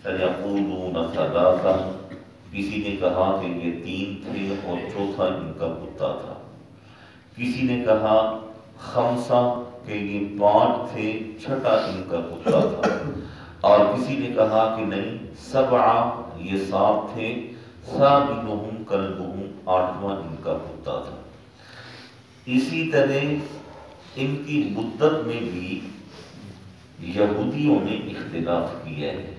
سَيَقُولُونَ ثَلَاثَةٌ، کسی نے کہا کہ یہ 3 تھے اور چوتھا ان کا کتا تھا، کسی نے کہا 5 کہ یہ 5 تھے، چھٹا ان کا کتا تھا، اور کسی نے کہا کہ نہیں 7 یہ 7 تھے، ثَامِنُهُمْ كَلْبُهُمْ 8واں ان کا کتا تھا۔ اسی طرح ان کی مدت میں بھی یہودیوں نے اختلاف کیا ہے۔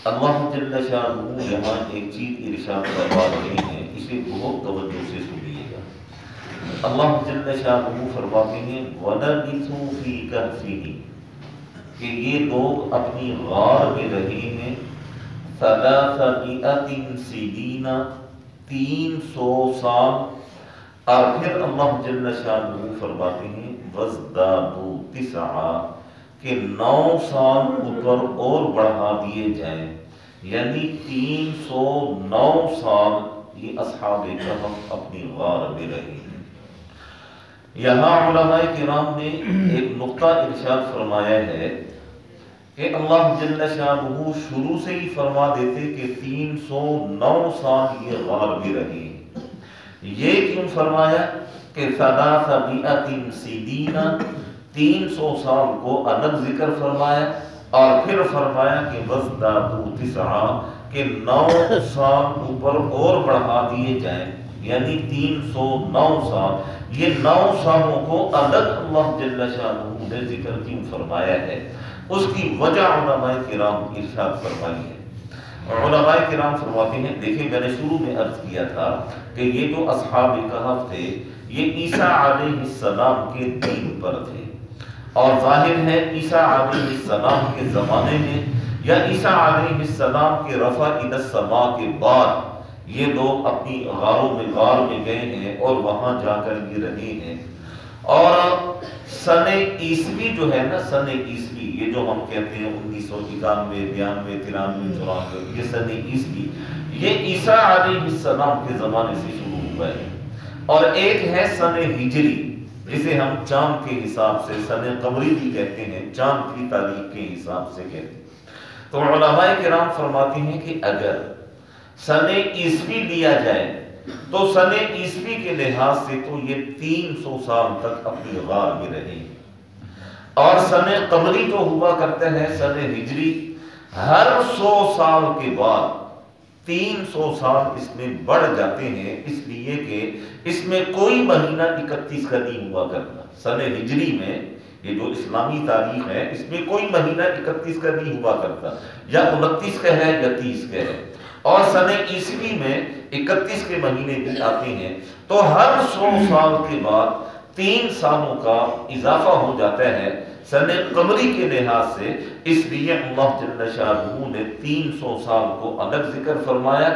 اللہ جل شانہ یہاں ایک چیز ارشاد فرما رہے ہیں، اسے بہت توجہ سے سنیے گا۔ اللہ جل شانہ فرماتے ہیں وَلَبِثُوا فِي كَهْفِهِمْ، کہ یہ لوگ اپنی غار میں رہے ہیں 300 سنین، 300 سال، اور پھر اللہ جل شانہ فرماتے ہیں وَازْدَادُوا 9 کہ 9 سال اوپر اور بڑھا دیے جائیں، یعنی 309 سال یہ اصحاب کہف اپنی غار میں رہے ہیں۔ یہاں علماء کرام نے ایک نقطہ ارشاد فرمایا ہے کہ اللہ جل شانہ شروع سے ہی فرما دیتے کہ 309 سال یہ غار میں رہے ہیں۔ یہ کیوں فرمایا کہ 300 سنین، 300 سال کو الگ ذکر فرمایا، اور پھر فرمایا کہ وَازْدَادُوا 9 کہ 9 سال اوپر اور بڑھا دیے جائیں، یعنی 309 سال۔ یہ 9 سالوں کو الگ اللہ جل شانہ نے ذکر کیوں فرمایا ہے، اس کی وجہ علماء کرام ارشاد فرمائی ہے۔ علماء کرام فرماتے ہیں، دیکھیں میں نے شروع میں عرض کیا تھا کہ یہ جو اصحاب کہف تھے یہ عیسیٰ علیہ السلام کے دین پر تھے، اور ظاہر ہے عیسیٰ علیہ السلام کے زمانے میں یا عیسیٰ علیہ السلام کے رفع الی السماء کے بعد یہ لوگ اپنی غار میں گئے ہیں اور وہاں جا کر بھی رہے ہیں۔ اور سن عیسوی جو ہے نا، سن عیسوی یہ جو ہم کہتے ہیں 1991 92 93 94، یہ سن عیسوی یہ عیسیٰ علیہ السلام کے زمانے سے شروع ہوا ہے، اور ایک ہے سن ہجری جسے ہم چاند کے حساب سے، سن قمری بھی کہتے ہیں، چاند کی تاریخ کے حساب سے کہتے ہیں۔ تو علماء کرام فرماتے ہیں کہ اگر سن عیسوی لیا جائے تو سن عیسوی کے لحاظ سے تو یہ 300 سال تک اپنی غار میں رہے، اور سن قمری جو ہوا کرتا ہے سن ہجری، ہر 100 سال کے بعد 300 سال اس میں بڑھ جاتے ہیں، اس لیے کہ اس میں کوئی مہینہ 31 کا نہیں ہوا کرتا۔ سن ہجری میں یہ جو اسلامی تاریخ ہے اس میں کوئی مہینہ 31 کا نہیں ہوا کرتا، یا 29 کا ہے یا 30 کا ہے، اور سن عیسوی میں 31 کے مہینے بھی آتے ہیں۔ تو ہر 100 سال کے بعد 3 سالوں کا اضافہ ہو جاتا ہے سن قمری کے لحاظ سے، اس لیے اللہ جل شانہ نے 300 سال کو الگ ذکر فرمایا،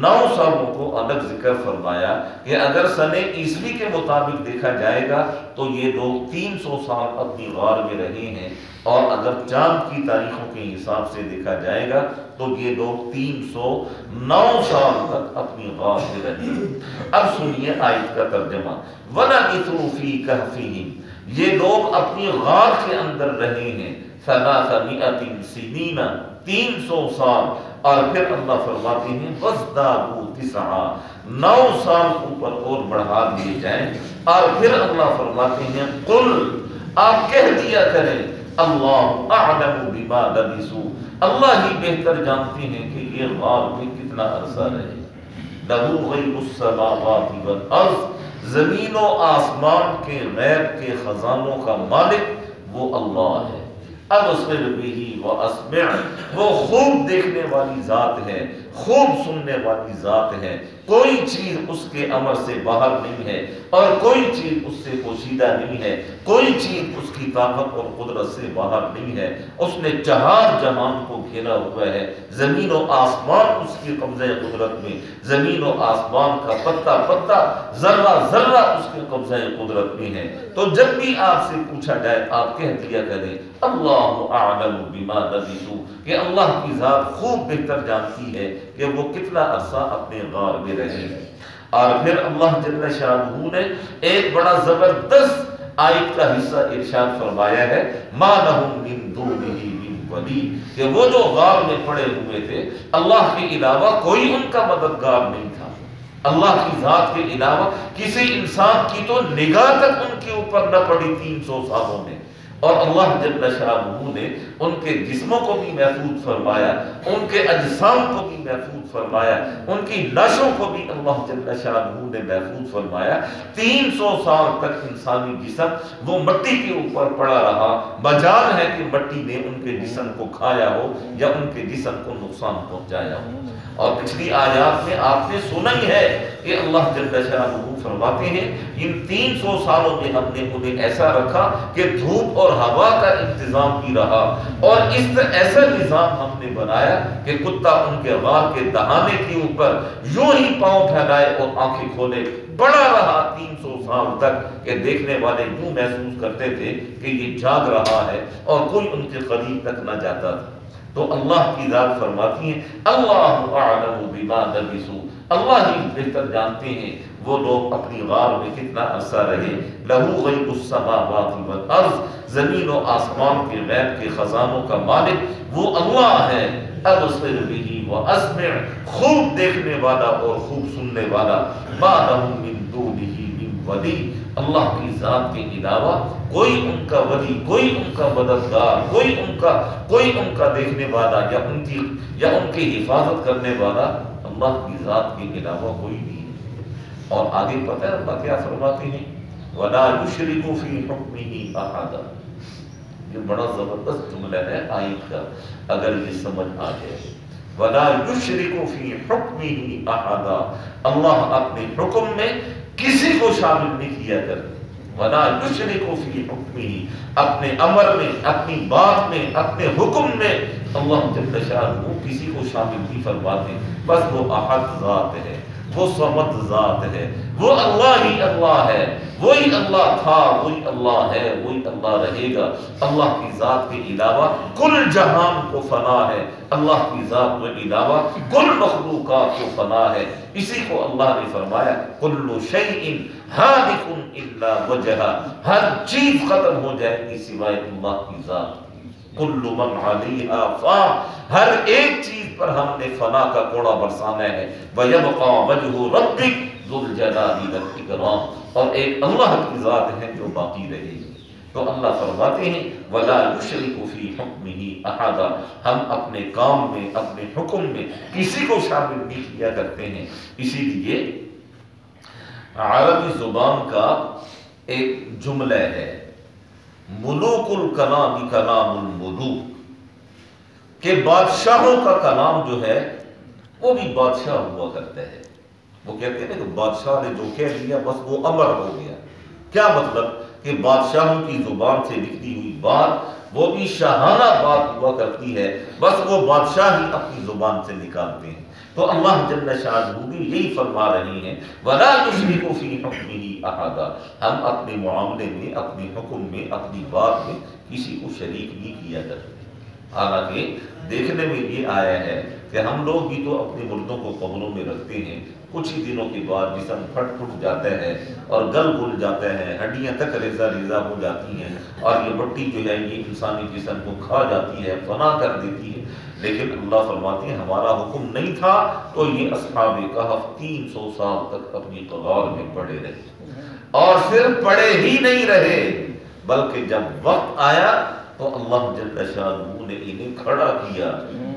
9 سالوں کو الگ ذکر فرمایا، کہ اگر سن عیسوی کے مطابق دیکھا جائے گا تو یہ لوگ 300 سال اپنی غار میں رہے ہیں، اور اگر چاند کی تاریخوں کے حساب سے دیکھا جائے گا تو یہ لوگ 309 سال تک اپنی غار میں رہے ہیں۔ اب سنیے آیت کا ترجمہ، وَلَبِثُوا فِي كَهْفِهِمْ، یہ لوگ اپنی غار کے اندر رہے ہیں 300 سنین، 300 سال، اور پھر اللہ فرماتے ہیں وَازْدَادُوا 9 سال اوپر اور بڑھا دیے جائیں، اور پھر اللہ فرماتے ہیں قُلْ، آپ کہہ دیا کریں اللہ اعلم بما لبثوا، اللہ ہی بہتر جانتے ہیں کہ یہ غار میں کتنا عرصہ رہے۔ لَهُ غَيْبُ السَّمَاوَاتِ وَالْأَرْضِ، زمین و آسمان کے غیب کے خزانوں کا مالک وہ اللہ ہے۔ ابصر بہ واسمع، وہ خوب دیکھنے والی ذات ہے، خوب سننے والی ذات ہے، کوئی چیز اس کے امر سے باہر نہیں ہے، اور کوئی چیز اس سے پوشیدہ نہیں ہے، کوئی چیز اس کی طاقت اور قدرت سے باہر نہیں ہے۔ اس نے 4 جہان کو گھیرا ہوا ہے، زمین و آسمان اس کی قبضہ قدرت میں، زمین و آسمان کا پتا پتا، ذرہ ذرہ اس کے قبضہ قدرت میں ہے۔ تو جب بھی آپ سے پوچھا جائے آپ کہہ دیا کریں اللہ اعلم بما لبثوا، کہ اللہ کی ذات خوب بہتر جانتی ہے کہ وہ کتنا عرصہ اپنے غار میں رہے ہیں۔ اور پھر اللہ جل شانہ نے ایک بڑا زبردست آیت کا حصہ ارشاد فرمایا ہے، ما لہم من دونہ من ولی، کہ وہ جو غار میں پڑے ہوئے تھے اللہ کے علاوہ کوئی ان کا مددگار نہیں تھا، اللہ کی ذات کے علاوہ کسی انسان کی تو نگاہ تک ان کے اوپر نہ پڑی 300 سالوں میں، اور اللہ جل شانہ نے ان کے جسموں کو بھی محفوظ فرمایا، ان کے اجسام کو بھی محفوظ فرمایا، ان کی لاشوں کو بھی اللہ جل شانہ نے محفوظ فرمایا۔ 300 سال تک انسانی جسم وہ مٹی کے اوپر پڑا رہا، مجال ہے کہ مٹی نے ان کے جسم کو کھایا ہو یا ان کے جسم کو نقصان پہنچایا ہو۔ اور پچھلی آیات میں آپ نے سنا ہی ہے کہ اللہ جل شانہ فرماتے ہیں ان 300 سالوں میں ہم نے انہیں ایسا رکھا کہ دھوپ اور ہوا کا انتظام بھی رہا، اور اس ایسا نظام ہم نے بنایا کہ کتا ان کے غار کے دہانے کے اوپر یوں ہی پاؤں پھیلائے اور آنکھیں کھولے بڑا رہا 300 سال تک، کہ دیکھنے والے یوں محسوس کرتے تھے کہ یہ جاگ رہا ہے اور کوئی ان کے قریب تک نہ جاتا تھا۔ تو اللہ کی ذات فرماتی ہیں اللہ اعلم بما لبثوا، اللہ ہی بہتر جانتے ہیں وہ لوگ اپنی غار میں کتنا عرصہ رہے۔ لہو غیب السماوات والارض، زمین و آسمان کے غیب کے خزانوں کا مالک وہ اللہ ہے۔ ابصر به واسمع، خوب دیکھنے والا اور خوب سننے والا۔ ما لهم من دونه من ولی، اللہ کی ذات کے علاوہ کوئی ان کا ولی، کوئی ان کا مددگار، کوئی ان کا دیکھنے والا یا ان کی حفاظت کرنے والا اللہ کی ذات کے علاوہ کوئی نہیں ہے۔ اور آگے پتہ ہے اللہ کیا فرماتے ہیں؟ وَلَا يُشْرِكُ فِي حُكْمِهِ أَحَدًا۔ یہ بڑا زبردست جملہ ہے آیت کا، اگر یہ سمجھ آ جائے۔ وَلَا يُشْرِكُ فِي حُكْمِهِ أَحَدًا، اللہ اپنے حکم میں کسی کو شامل نہیں کیا کرتے۔ وَلَا يُشْرِكُ فِي حُكْمِهِ، اپنے امر میں، اپنی بات میں، اپنے حکم میں اللہ جل شانہ کسی کو شامل نہیں فرماتے۔ بس وہ احد ذات ہے، وہ صمد ذات ہے، وہ اللہ ہی اللہ ہے، وہی اللہ تھا، وہی اللہ ہے، وہی اللہ رہے گا۔ اللہ کی ذات کے علاوہ کل جہان کو فنا ہے، اللہ کی ذات کے علاوہ کل مخلوقات کو فنا ہے۔ اسی کو اللہ نے فرمایا کل شیء ہالک الا وجہہ، ہر چیز ختم ہو جائے گی سوائے اللہ کی ذات۔ کل من علیہا فان، ہر ایک چیز پر ہم نے فنا کا کوڑا برسانا ہے۔ وَيَبْقَى وَجْهُ رَبِّكَ ذُو الْجَلَالِ وَالْإِكْرَامِ، اور ایک اللہ کی ذات ہے جو باقی رہے گی۔ تو اللہ فرماتے ہیں وَلَا يُشْرِكُ فِي حُكْمِهِ أَحَدًا، ہم اپنے کام میں، اپنے حکم میں کسی کو شامل نہیں کیا کرتے ہیں۔ اسی لیے عربی زبان کا ایک جملہ ہے ملوک الکلام کلام الملوک، کہ بادشاہوں کا کلام جو ہے وہ بھی بادشاہ ہوا کرتا ہے۔ وہ کہتے ہیں کہ بادشاہ نے جو کہہ دیا بس وہ امر ہو گیا۔ کیا مطلب؟ کہ بادشاہوں کی زبان سے نکلی ہوئی بات وہ بھی شاہانہ بات ہوا کرتی ہے، بس وہ بادشاہ ہی اپنی زبان سے نکالتے ہیں۔ تو اللہ جل شانہ بھی یہی فرما رہی ہیں وَلَا يُشْرِكُ فِي حُكْمِهِ أَحَدًا، ہم اپنے معاملے میں، اپنے حکم میں، اپنی بات میں کسی کو شریک نہیں کیا کرتے۔ حالانکہ دیکھنے میں یہ آیا ہے کہ ہم لوگ بھی تو اپنے مردوں کو قبروں میں رکھتے ہیں، کچھ ہی دنوں کے بعد جسم پھٹ جاتا ہے اور گل گل جاتا ہے، ہڈیاں تک ریزہ ریزہ ہو جاتی ہیں، اور یہ مٹی جو ہے یہ انسانی جسم کو کھا جاتی ہے، فنا کر دیتی ہے۔ لیکن اللہ فرماتے ہیں ہمارا حکم نہیں تھا تو یہ اصحاب کہف 300 سال تک اپنی غار میں پڑے رہے، اور پھر پڑے ہی نہیں رہے، بلکہ جب وقت آیا تو اللہ جل شانہ نے انہیں کھڑا کیا،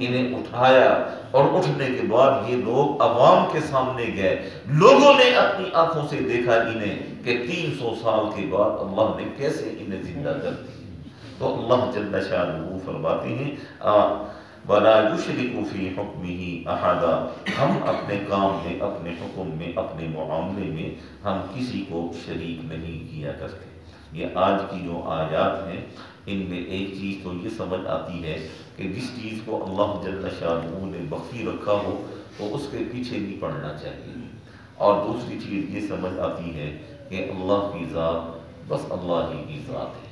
انہیں اٹھایا، اور اٹھنے کے بعد یہ لوگ عوام کے سامنے گئے، لوگوں نے اپنی آنکھوں سے دیکھا انہیں کہ 300 سال کے بعد اللہ نے کیسے انہیں زندہ کر دیا۔ تو اللہ جل شانہ فرماتے ہیں وَلَا يُشْرِكُ فِي حُكْمِهِ أَحَدًا، ہم اپنے کام میں، اپنے حکم میں، اپنے معاملے میں ہم کسی کو شریک نہیں کیا کرتے۔ یہ آج کی جو آیات ہیں ان میں ایک چیز تو یہ سمجھ آتی ہے کہ جس چیز کو اللہ جل شانہ نے مخفی رکھا ہو تو اس کے پیچھے نہیں پڑنا چاہیے، اور دوسری چیز یہ سمجھ آتی ہے کہ اللہ کی ذات بس اللہ ہی کی ذات ہے،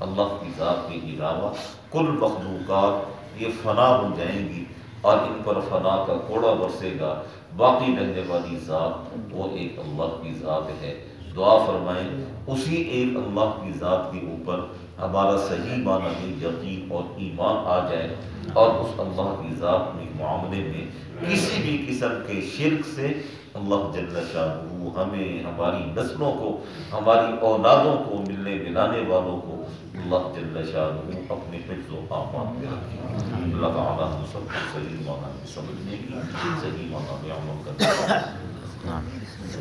اللہ کی ذات کے علاوہ کل مخلوقات یہ فنا ہو جائیں گی اور ان پر فنا کا کوڑا برسے گا، باقی رہنے والی ذات وہ ایک اللہ کی ذات ہے۔ دعا فرمائیں اسی ایک اللہ کی ذات کے اوپر ہمارا صحیح معنی میں یقین اور ایمان آ جائے، اور اس اللہ کی ذات میں معاملے میں کسی بھی قسم کے شرک سے اللہ جل شانہ ہمیں، ہماری نسلوں کو، ہماری اولادوں کو، ملنے ملانے والوں کو اللہ جل شانہ اپنے حفظ و امان میں رکھے۔ اللہ تعالیٰ ہم سب کو صحیح معنی میں سمجھنے کی، صحیح معنی میں عمل کرنے کی